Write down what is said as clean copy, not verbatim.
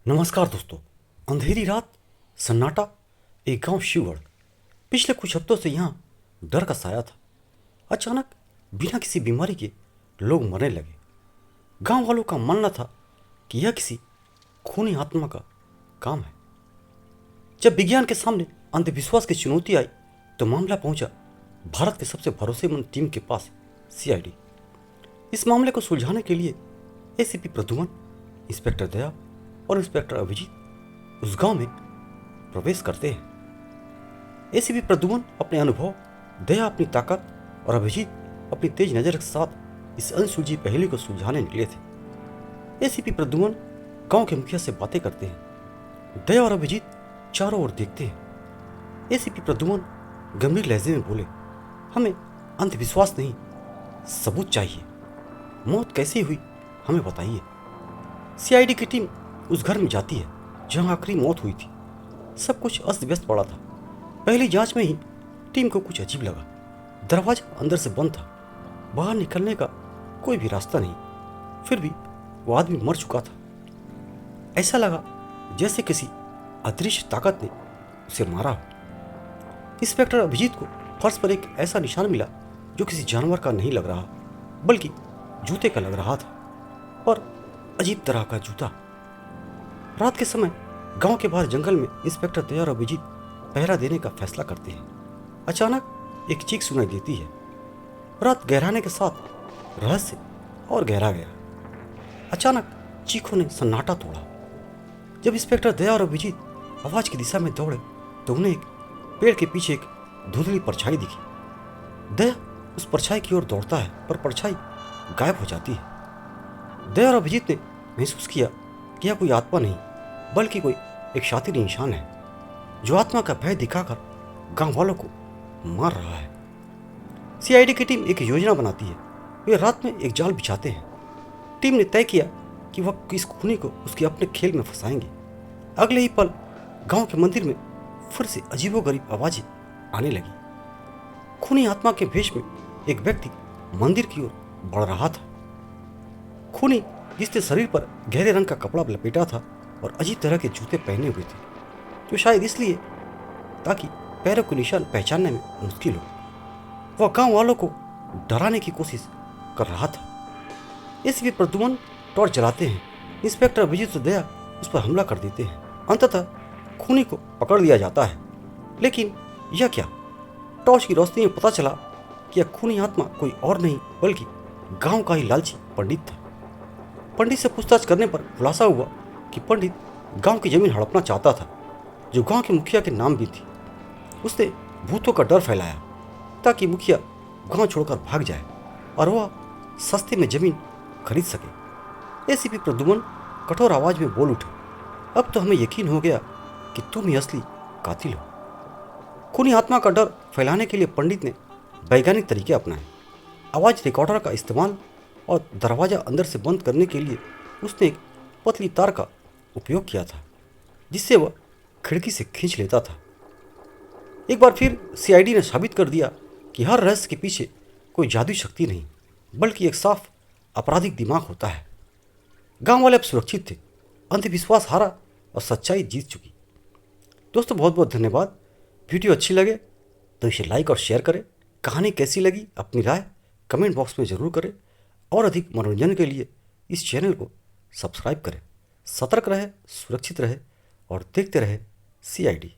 नमस्कार दोस्तों। अंधेरी रात, सन्नाटा, एक गांव शिवगढ़। पिछले कुछ हफ्तों से यहाँ डर का साया था। अचानक बिना किसी बीमारी के लोग मरने लगे। गांव वालों का मानना था कि यह किसी खूनी आत्मा का काम है। जब विज्ञान के सामने अंधविश्वास की चुनौती आई तो मामला पहुंचा भारत के सबसे भरोसेमंद टीम के पास, सीआईडी। इस मामले को सुलझाने के लिए एसीपी प्रद्युमन, इंस्पेक्टर दया और इंस्पेक्टर अभिजीत उस गांव में प्रवेश करते हैं। एसीपी प्रद्युमन अपने अनुभव, दया अपनी ताकत और अभिजीत अपनी तेज नजर के साथ इस अनसुलझी पहेली को सुलझाने निकले थे। एसीपी प्रद्युमन गांव के मुखिया से बातें करते हैं। दया और अभिजीत चारों ओर देखते हैं। एसीपी प्रद्युमन गंभीर लहजे में बोले, हमें अंधविश्वास नहीं, सबूत चाहिए। मौत कैसे हुई हमें बताइए। सीआईडी की टीम उस घर में जाती है जहां आखिरी मौत हुई थी। सब कुछ अस्त व्यस्त पड़ा था। पहली जांच में ही टीम को कुछ अजीब लगा। दरवाजा अंदर से बंद था, बाहर निकलने का कोई भी रास्ता नहीं। फिर भी वो आदमी मर चुका था। ऐसा लगा जैसे किसी अदृश्य ताकत ने उसे मारा हो। इंस्पेक्टर अभिजीत को फर्श पर एक ऐसा निशान मिला जो किसी जानवर का नहीं लग रहा, बल्कि जूते का लग रहा था, और अजीब तरह का जूता। रात के समय गांव के बाहर जंगल में इंस्पेक्टर दया और अभिजीत पहरा देने का फैसला करते हैं। अचानक एक चीख सुनाई देती है। रात गहराने के साथ रहस्य और गहरा गया। अचानक चीखों ने सन्नाटा तोड़ा। जब इंस्पेक्टर दया और अभिजीत आवाज की दिशा में दौड़े तो उन्हें एक पेड़ के पीछे एक धुंधली परछाई दिखी। दया उस परछाई की ओर दौड़ता है, पर परछाई गायब हो जाती है। दया और अभिजीत ने महसूस किया कि यह कोई आत्मा नहीं, बल्कि कोई एक शातिर इंसान है जो आत्मा का भय दिखाकर गांव वालों को मार रहा है। सीआईडी की टीम एक योजना बनाती है। वे रात में एक जाल बिछाते हैं। टीम ने तय किया कि वह इस खूनी को उसके अपने खेल में फंसाएंगे। अगले ही पल गांव के मंदिर में फिर से अजीबोगरीब आवाजें आने लगी। खूनी आत्मा के भेष में एक व्यक्ति मंदिर की ओर बढ़ रहा था। खूनी जिसने शरीर पर गहरे रंग का कपड़ा लपेटा था और अजीब तरह के जूते पहने हुए थे, जो शायद इसलिए ताकि पैरों के निशान पहचानने में मुश्किल हो। वह गांव वालों को डराने की कोशिश कर रहा था। एसीपी प्रद्युमन टॉर्च जलाते हैं। इंस्पेक्टर अभिजीत और दया उस पर हमला कर देते हैं। अंततः खूनी को पकड़ लिया जाता है। लेकिन यह क्या? टॉर्च की रोशनी में पता चला कि यह खूनी आत्मा कोई और नहीं बल्कि गांव का ही लालची पंडित था। पंडित से पूछताछ करने पर खुलासा हुआ कि पंडित गांव की जमीन हड़पना चाहता था, जो गांव के मुखिया के नाम भी थी। उसने भूतों का डर फैलाया ताकि मुखिया गांव छोड़कर भाग जाए और वह सस्ते में जमीन खरीद सके। एसीपी प्रद्युमन कठोर आवाज में बोल उठे, अब तो हमें यकीन हो गया कि तुम ही असली कातिल हो। खूनी आत्मा का डर फैलाने के लिए पंडित ने वैज्ञानिक तरीके अपनाए। आवाज रिकॉर्डर का इस्तेमाल और दरवाजा अंदर से बंद करने के लिए उसने एक पतली तार का उपयोग किया था, जिससे वह खिड़की से खींच लेता था। एक बार फिर सीआईडी ने साबित कर दिया कि हर रहस्य के पीछे कोई जादुई शक्ति नहीं, बल्कि एक साफ आपराधिक दिमाग होता है। गांव वाले अब सुरक्षित थे, अंधविश्वास हारा और सच्चाई जीत चुकी। दोस्तों, बहुत बहुत धन्यवाद। वीडियो अच्छी लगे तो इसे लाइक और शेयर करें। कहानी कैसी लगी अपनी राय कमेंट बॉक्स में ज़रूर करें, और अधिक मनोरंजन के लिए इस चैनल को सब्सक्राइब करें। सतर्क रहे, सुरक्षित रहे और देखते रहे सीआईडी।